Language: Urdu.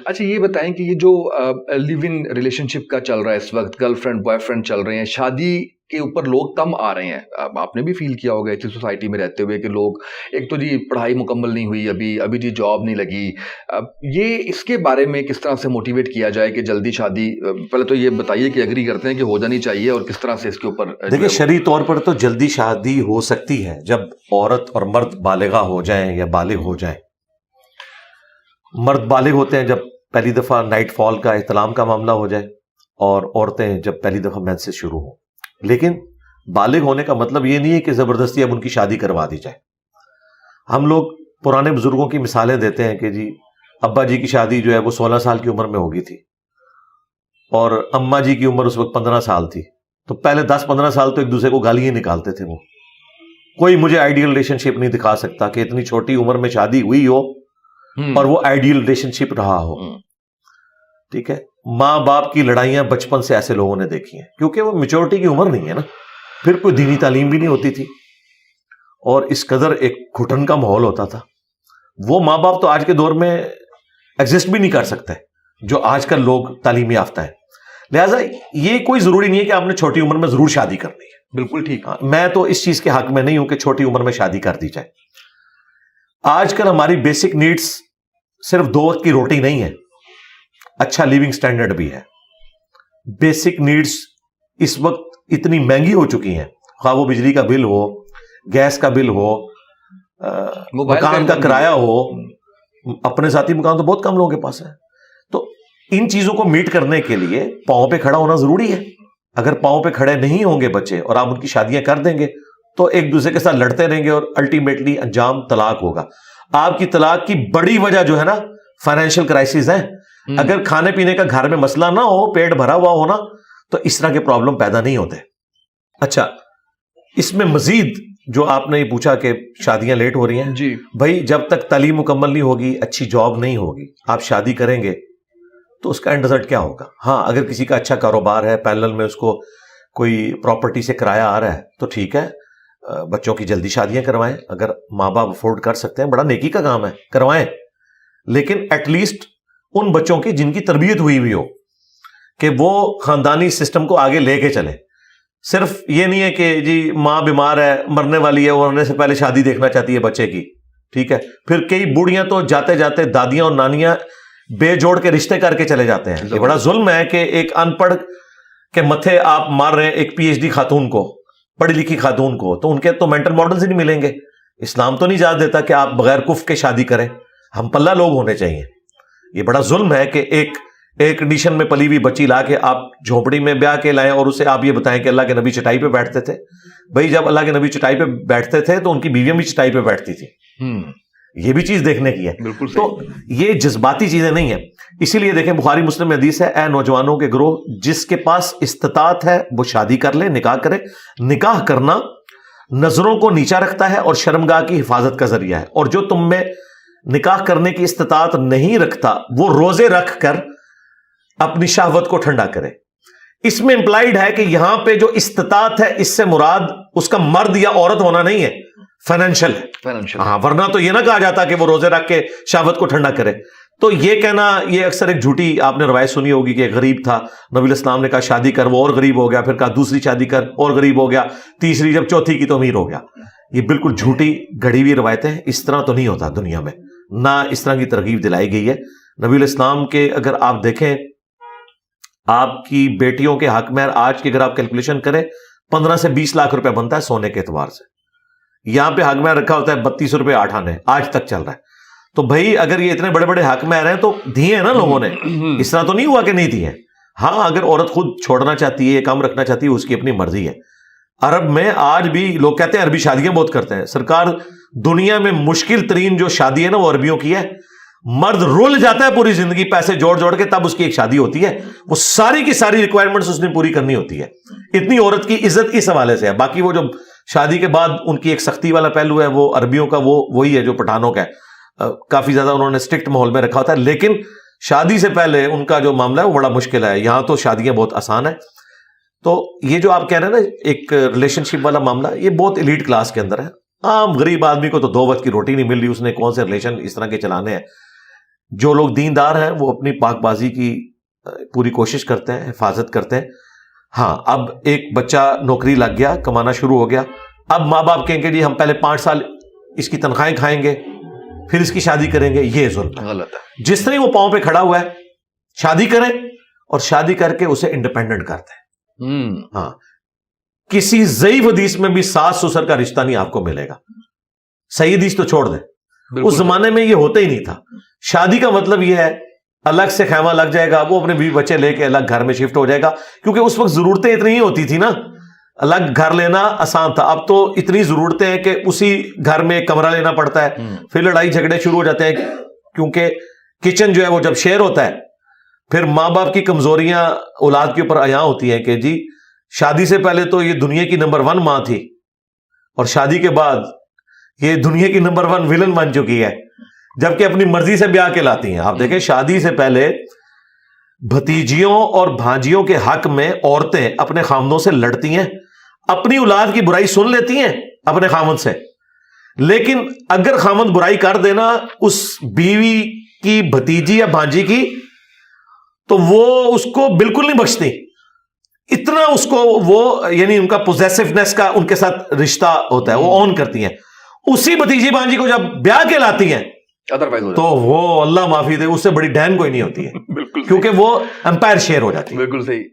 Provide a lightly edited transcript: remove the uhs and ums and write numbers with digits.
اچھا یہ بتائیں کہ یہ جو لیو ان ریلیشن شپ کا چل رہا ہے اس وقت، گرل فرینڈ بوائے فرینڈ چل رہے ہیں، شادی کے اوپر لوگ کم آ رہے ہیں. آپ نے بھی فیل کیا ہوگا ایسی سوسائٹی میں رہتے ہوئے کہ لوگ، ایک تو جی پڑھائی مکمل نہیں ہوئی ابھی جی جاب نہیں لگی. یہ اس کے بارے میں کس طرح سے موٹیویٹ کیا جائے کہ جلدی شادی؟ پہلے تو یہ بتائیے کہ ایگری کرتے ہیں کہ ہو جانی چاہیے، اور کس طرح سے اس کے اوپر دیکھیں شرعی طور پر تو جلدی شادی ہو سکتی ہے جب عورت اور مرد بالغہ ہو جائیں یا بالغ ہو جائیں. مرد بالغ ہوتے ہیں جب پہلی دفعہ نائٹ فال کا احتلام کا معاملہ ہو جائے، اور عورتیں جب پہلی دفعہ مینسز شروع ہوں. لیکن بالغ ہونے کا مطلب یہ نہیں ہے کہ زبردستی اب ان کی شادی کروا دی جائے. ہم لوگ پرانے بزرگوں کی مثالیں دیتے ہیں کہ جی ابا جی کی شادی جو ہے وہ 16 سال کی عمر میں ہوگی تھی، اور اماں جی کی عمر اس وقت 15 سال تھی. تو پہلے 10-15 سال تو ایک دوسرے کو گالیاں نکالتے تھے. وہ کوئی مجھے آئیڈیل ریلیشن شپ نہیں دکھا سکتا کہ اتنی چھوٹی عمر میں شادی ہوئی ہو اور وہ آئیڈیل ریلیشن شپ رہا ہو. ٹھیک ہے، ماں باپ کی لڑائیاں بچپن سے ایسے لوگوں نے دیکھی ہیں، کیونکہ وہ میچورٹی کی عمر نہیں ہے نا. پھر کوئی دینی تعلیم بھی نہیں ہوتی تھی، اور اس قدر ایک گھٹن کا ماحول ہوتا تھا. وہ ماں باپ تو آج کے دور میں ایگزسٹ بھی نہیں کر سکتے جو آج کل لوگ تعلیم یافتہ ہیں. لہٰذا یہ کوئی ضروری نہیں ہے کہ آپ نے چھوٹی عمر میں ضرور شادی کرنی ہے. بالکل ٹھیک. میں تو اس چیز کے حق میں نہیں ہوں کہ چھوٹی عمر میں شادی کر دی جائے. آج کل ہماری بیسک نیڈز صرف 2 وقت کی روٹی نہیں ہے، اچھا لیونگ سٹینڈرڈ بھی ہے. بیسک نیڈز اس وقت اتنی مہنگی ہو چکی ہیں، خواہ وہ بجلی کا بل ہو، گیس کا بل ہو، مکان کا کرایہ ہو. اپنے ذاتی مکان تو بہت کم لوگوں کے پاس ہے. تو ان چیزوں کو میٹ کرنے کے لیے پاؤں پہ کھڑا ہونا ضروری ہے. اگر پاؤں پہ کھڑے نہیں ہوں گے بچے اور آپ ان کی شادیاں کر دیں گے تو ایک دوسرے کے ساتھ لڑتے رہیں گے اور الٹیمیٹلی انجام طلاق ہوگا. آپ کی طلاق کی بڑی وجہ جو ہے نا فائنینشیل کرائسس ہے. اگر کھانے پینے کا گھر میں مسئلہ نہ ہو، پیٹ بھرا ہوا ہونا، تو اس طرح کے پرابلم پیدا نہیں ہوتے. اچھا، اس میں مزید جو آپ نے یہ پوچھا کہ شادیاں لیٹ ہو رہی ہیں، جی بھائی جب تک تعلیم مکمل نہیں ہوگی، اچھی جاب نہیں ہوگی، آپ شادی کریں گے تو اس کا اینڈ رزلٹ کیا ہوگا؟ ہاں اگر کسی کا اچھا کاروبار ہے، پیرلل میں اس کو کوئی پراپرٹی سے کرایہ آ رہا ہے تو ٹھیک ہے، بچوں کی جلدی شادیاں کروائیں. اگر ماں باپ افورڈ کر سکتے ہیں، بڑا نیکی کا کام ہے، کروائیں. لیکن ایٹ لیسٹ ان بچوں کی جن کی تربیت ہوئی ہو کہ وہ خاندانی سسٹم کو آگے لے کے چلے. صرف یہ نہیں ہے کہ جی ماں بیمار ہے، مرنے والی ہے، وہ مرنے سے پہلے شادی دیکھنا چاہتی ہے بچے کی. ٹھیک ہے، پھر کئی بوڑھیاں تو جاتے جاتے دادیاں اور نانیاں بے جوڑ کے رشتے کر کے چلے جاتے ہیں. یہ بڑا ظلم ہے کہ ایک ان پڑھ کے متھے آپ مار رہے ہیں ایک پی ایچ ڈی خاتون کو، پڑھی لکھی خاتون کو. تو ان کے تو مینٹل ماڈلز ہی نہیں ملیں گے. اسلام تو نہیں اجازت دیتا کہ آپ بغیر کف کے شادی کریں. ہم پلہ لوگ ہونے چاہیے. یہ بڑا ظلم ہے کہ ایک کنڈیشن میں پلی ہوئی بچی لا کے آپ جھونپڑی میں بیاہ کے لائیں اور اسے آپ یہ بتائیں کہ اللہ کے نبی چٹائی پہ بیٹھتے تھے. بھائی جب اللہ کے نبی چٹائی پہ بیٹھتے تھے تو ان کی بیویاں بھی چٹائی پہ بیٹھتی تھی. یہ بھی چیز دیکھنے کی ہے. تو یہ جذباتی چیزیں نہیں ہیں. اسی لیے دیکھیں بخاری مسلم میں حدیث ہے، اے نوجوانوں کے گروہ، جس کے پاس استطاعت ہے وہ شادی کر لے، نکاح کرے. نکاح کرنا نظروں کو نیچا رکھتا ہے اور شرمگاہ کی حفاظت کا ذریعہ ہے. اور جو تم میں نکاح کرنے کی استطاعت نہیں رکھتا وہ روزے رکھ کر اپنی شہوت کو ٹھنڈا کرے. اس میں امپلائیڈ ہے کہ یہاں پہ جو استطاعت ہے اس سے مراد اس کا مرد یا عورت ہونا نہیں ہے، فائنینشیل ہے. ہاں، ورنہ تو یہ نہ کہا جاتا کہ وہ روزے رکھ کے شہوت کو ٹھنڈا کرے. تو یہ کہنا، یہ اکثر ایک جھوٹی آپ نے روایت سنی ہوگی کہ ایک غریب تھا، نبی علیہ السلام نے کہا شادی کر، وہ اور غریب ہو گیا. پھر کہا دوسری شادی کر، اور غریب ہو گیا. تیسری، جب چوتھی کی تو امیر ہو گیا. یہ بالکل جھوٹی گھڑی ہوئی روایتیں ہیں. اس طرح تو نہیں ہوتا دنیا میں، نہ اس طرح کی ترغیب دلائی گئی ہے. نبی علیہ السلام کے اگر آپ دیکھیں، آپ کی بیٹیوں کے حق میں آج کی اگر آپ کیلکولیشن کریں 15 سے 20 لاکھ روپے بنتا ہے سونے کے اعتبار سے. یہاں پہ حق میں رکھا ہوتا ہے 32 روپے 8 آنے، آج تک چل رہا ہے. تو بھائی اگر یہ اتنے بڑے بڑے حق میں رہے ہیں تو دیے ہیں نا لوگوں نے. اس طرح تو نہیں ہوا کہ نہیں دیے. ہاں اگر عورت خود چھوڑنا چاہتی ہے، کام رکھنا چاہتی ہے، اس کی اپنی مرضی ہے. عرب میں آج بھی لوگ کہتے ہیں عربی شادیاں بہت کرتے ہیں. سرکار دنیا میں مشکل ترین جو شادی ہے نا وہ عربیوں کی ہے. مرد رول جاتا ہے پوری زندگی پیسے جوڑ جوڑ کے، تب اس کی ایک شادی ہوتی ہے. وہ ساری کی ساری ریکوائرمنٹس اس نے پوری کرنی ہوتی ہے. اتنی عورت کی عزت اس حوالے سے ہے. باقی وہ جو شادی کے بعد ان کی ایک سختی والا پہلو ہے وہ عربیوں کا وہی ہے جو پٹھانوں کا ہے. کافی زیادہ انہوں نے اسٹرکٹ ماحول میں رکھا ہوتا ہے. لیکن شادی سے پہلے ان کا جو معاملہ ہے وہ بڑا مشکل ہے. یہاں تو شادیاں بہت آسان ہیں. تو یہ جو آپ کہہ رہے ہیں نا ایک ریلیشن شپ والا معاملہ، یہ بہت ایلیٹ کلاس کے اندر ہے. عام غریب آدمی کو تو 2 وقت کی روٹی نہیں مل رہی، اس نے کون سے ریلیشن اس طرح کے چلانے ہیں. جو لوگ دیندار ہیں وہ اپنی پاک بازی کی پوری کوشش کرتے ہیں, حفاظت کرتے ہیں. ہاں اب ایک بچہ نوکری لگ گیا, کمانا شروع ہو گیا, اب ماں باپ کہیں گے جی ہم پہلے 5 سال اس کی تنخواہیں کھائیں گے پھر اس کی شادی کریں گے, یہ ظلم ہے, غلط ہے. جس طرح وہ پاؤں پہ کھڑا ہوا ہے شادی کریں اور شادی کر کے اسے انڈیپینڈنٹ کرتے ہیں. ہاں کسی ضعیف حدیث میں بھی ساس سسر کا رشتہ نہیں آپ کو ملے گا, صحیح حدیث تو چھوڑ دیں, اس زمانے میں یہ ہوتا ہی نہیں تھا. شادی کا مطلب یہ ہے الگ سے خیمہ لگ جائے گا, وہ اپنے بیوی بچے لے کے الگ گھر میں شفٹ ہو جائے گا, کیونکہ اس وقت ضرورتیں اتنی ہی ہوتی تھی نا, الگ گھر لینا آسان تھا. اب تو اتنی ضرورتیں ہیں کہ اسی گھر میں ایک کمرہ لینا پڑتا ہے, پھر لڑائی جھگڑے شروع ہو جاتے ہیں, کیونکہ کچن جو ہے وہ جب شیئر ہوتا ہے پھر ماں باپ کی کمزوریاں اولاد کے اوپر عیاں ہوتی ہیں کہ جی شادی سے پہلے تو یہ دنیا کی نمبر 1 ماں تھی اور شادی کے بعد یہ دنیا کی نمبر 1 ولن بن چکی ہے, جبکہ اپنی مرضی سے بیاہ کے لاتی ہیں. آپ دیکھیں شادی سے پہلے بھتیجیوں اور بھانجیوں کے حق میں عورتیں اپنے خامدوں سے لڑتی ہیں, اپنی اولاد کی برائی سن لیتی ہیں اپنے خامد سے, لیکن اگر خامد برائی کر دینا اس بیوی کی بھتیجی یا بھانجی کی تو وہ اس کو بالکل نہیں بخشتی. اتنا اس کو وہ یعنی ان کا پوزیسونیس کا ان کے ساتھ رشتہ ہوتا ہے, وہ آن کرتی ہیں. اسی بھتیجی بھانجی کو جب بیاہ کے لاتی ہیں تو وہ اللہ معافی دے اس سے بڑی ڈین کوئی نہیں ہوتی ہے, بالکل, کیونکہ وہ امپائر شیئر ہو جاتی ہے. بالکل صحیح.